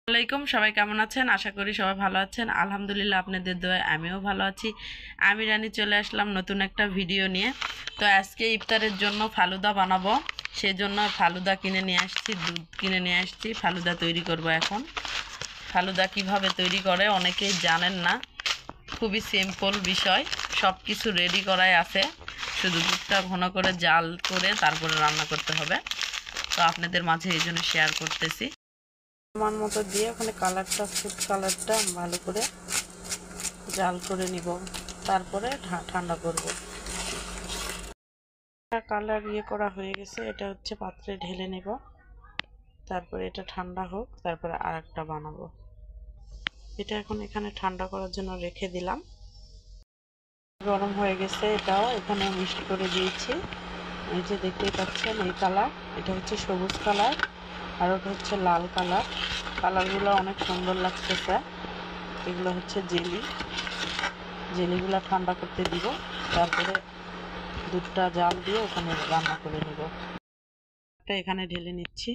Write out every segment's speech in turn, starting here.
আসসালামাইকুম সবাই কেমন আছেন? আশা করি সবাই ভালো আছেন। আলহামদুলিল্লাহ আপনাদের দোয়ায় আমিও ভালো আছি। আমি রানী চলে আসলাম নতুন একটা ভিডিও নিয়ে। তো আজকে ইফতারের জন্য ফালুদা বানাবো, সেজন্য ফালুদা কিনে নিয়ে আসছি, দুধ কিনে নিয়ে আসছি। ফালুদা তৈরি করব এখন। ফালুদা কিভাবে তৈরি করে অনেকেই জানেন না, খুবই সিম্পল বিষয়, সব কিছু রেডি করাই আছে, শুধু দুধটা ঘন করে জাল করে তারপরে রান্না করতে হবে। তো আপনাদের মাঝে এই জন্য শেয়ার করতেছি। মান মতো দিয়ে ওখানে কালারটা, ফুড কালারটা ভালো করে জাল করে নিব, তারপরে ঠান্ডা করব। কালার করা হয়ে গেছে, এটা হচ্ছে পাত্রে ঢেলে নেব, তারপরে এটা ঠান্ডা হোক, তারপরে আর একটা বানাবো। এটা এখন এখানে ঠান্ডা করার জন্য রেখে দিলাম। গরম হয়ে গেছে, এটাও এখানে মিক্সড করে দিয়েছি। এই যে দেখতেই পাচ্ছেন এই কালার, এটা হচ্ছে সবুজ কালার, আর ওটা হচ্ছে লাল কালার। কালারগুলো অনেক সুন্দর লাগতেছে। এগুলো হচ্ছে জেলিগুলো ঠান্ডা করতে দিব, তারপরে দুধটা জাল দিয়ে ওখানে রান্না করে নিব। এখানে ঢেলে নিচ্ছি,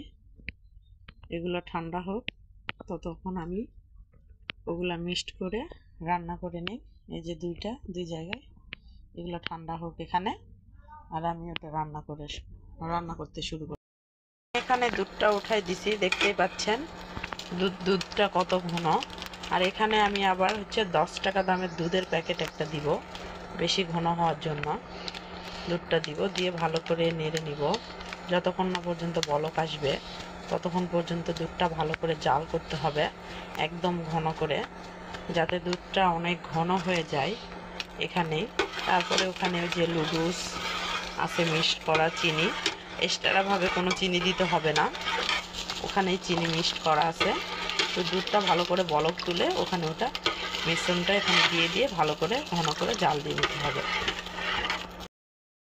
এগুলো ঠান্ডা হোক, ততক্ষণ আমি ওগুলা মিক্সড করে রান্না করে নিই। এই যে দুই জায়গায়, এগুলো ঠান্ডা হোক এখানে, আর আমি ওটা রান্না করতে শুরু করি। এখানে দুধটা উঠাই দিছি, দেখতেই পাচ্ছেন দুধটা কত ঘন। আর এখানে আমি আবার হচ্ছে 10 টাকা দামের দুধের প্যাকেট একটা দিব, বেশি ঘন হওয়ার জন্য। দুধটা দিব, দিয়ে ভালো করে নেড়ে নিব যতক্ষণ না পর্যন্ত বলক আসবে, ততক্ষণ পর্যন্ত দুধটা ভালো করে জাল করতে হবে, একদম ঘন করে, যাতে দুধটা অনেক ঘন হয়ে যায় এখানেই। তারপরে ওখানে যে লুডুস আছে মিক্সড করা চিনি, এক্সট্রাভাবে কোনো চিনি দিতে হবে না, ওখানেই চিনি মিক্সড করা আছে। তো দুধটা ভালো করে বলক তুলে ওখানে ওটা মিশ্রণটা এখানে দিয়ে ভালো করে ঘন করে জাল দিয়ে নিতে হবে।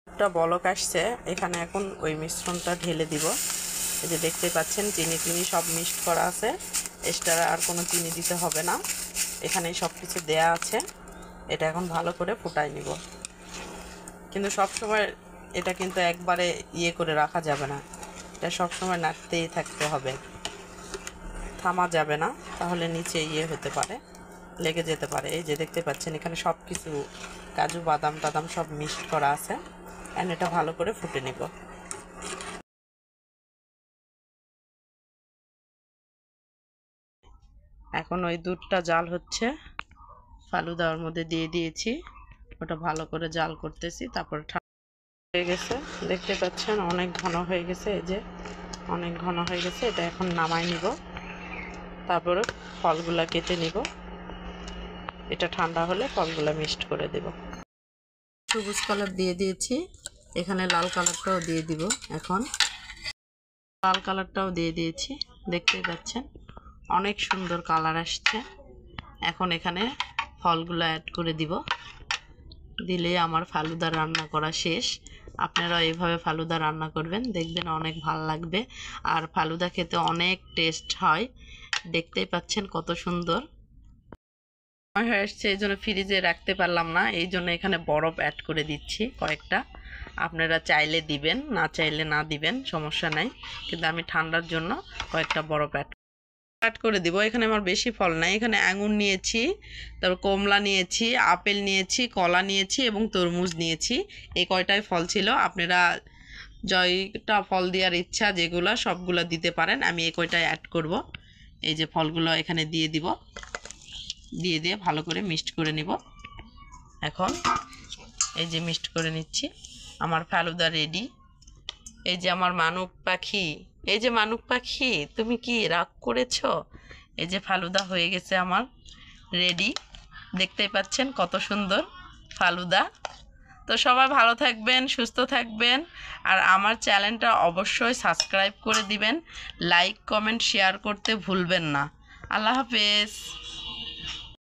দুধটা বলক আসছে, এখানে এখন ওই মিশ্রণটা ঢেলে দিব। এই যে দেখতে পাচ্ছেন চিনি সব মিক্সড করা আছে, এক্সট্রা আর কোনো চিনি দিতে হবে না, এখানেই সব কিছু দেয়া আছে। এটা এখন ভালো করে ফুটাই নিব। কিন্তু সব সময় এটা কিন্তু একবারে করে রাখা যাবে না, এটা সব সময় নাড়তেই থাকতে হবে, থামা যাবে না, তাহলে নিচে হতে পারে, লেগে যেতে পারে। এই যে দেখতে পাচ্ছেন এখানে সব কিছু কাজু বাদাম টাদাম সব মিক্সড করা আছে, এন্ড এটা ভালো করে ফুটে নিব। এখন ওই দুধটা জাল হচ্ছে, ফালুদার মধ্যে দিয়ে দিয়েছি, ওটা ভালো করে জাল করতেছি, তারপরে হয়ে গেছে, দেখতে পাচ্ছেন অনেক ঘন হয়ে গেছে। এই যে অনেক ঘন হয়ে গেছে, এটা এখন নামাই নিব, তারপরে ফলগুলা কেটে নিব। এটা ঠান্ডা হলে ফলগুলা মিক্সড করে দেব। সবুজ কালার দিয়ে দিয়েছি, এখানে লাল কালারটাও দিয়ে দিব। এখন লাল কালারটাও দিয়ে দিয়েছি, দেখতেই পাচ্ছেন অনেক সুন্দর কালার আসছে। এখন এখানে ফলগুলো অ্যাড করে দিব, দিলে আমার ফালুদা রান্না করা শেষ। আপনারা এইভাবে ফালুদা রান্না করবেন, দেখবেন অনেক ভালো লাগবে। আর ফালুদা খেতে অনেক টেস্ট হয়, দেখতেই পাচ্ছেন কত সুন্দর হয়ে আসছে। এই জন্য ফ্রিজে রাখতে পারলাম না, এই জন্য এখানে বরফ অ্যাড করে দিচ্ছি কয়েকটা। আপনারা চাইলে দিবেন, না চাইলে না দিবেন, সমস্যা নাই, কিন্তু আমি ঠান্ডার জন্য কয়েকটা বরফ অ্যাড করে দিব। এখানে আমার বেশি ফল নাই, এখানে আঙুর নিয়েছি, তারপর কমলা নিয়েছি, আপেল নিয়েছি, কলা নিয়েছি এবং তরমুজ নিয়েছি। এই কয়টাই ফল ছিল, আপনারা জয়টা ফল দেওয়ার ইচ্ছা যেগুলো সবগুলো দিতে পারেন। আমি এই কয়টাই অ্যাড করব। এই যে ফলগুলো এখানে দিয়ে দিব, দিয়ে ভালো করে মিক্সড করে নিব। এখন এই যে মিক্সড করে নিচ্ছি, আমার ফালুদা রেডি। এই যে আমার মানুক পাখি, এই যে মানুক পাখি, তুমি কি রাগ করেছ? এই যে ফালুদা হয়ে গেছে আমার রেডি, দেখতেই পাচ্ছেন কত সুন্দর ফালুদা। তো সবাই ভালো থাকবেন, সুস্থ থাকবেন, আর আমার চ্যানেলটা অবশ্যই সাবস্ক্রাইব করে দিবেন, লাইক কমেন্ট শেয়ার করতে ভুলবেন না। আল্লাহ হাফেজ।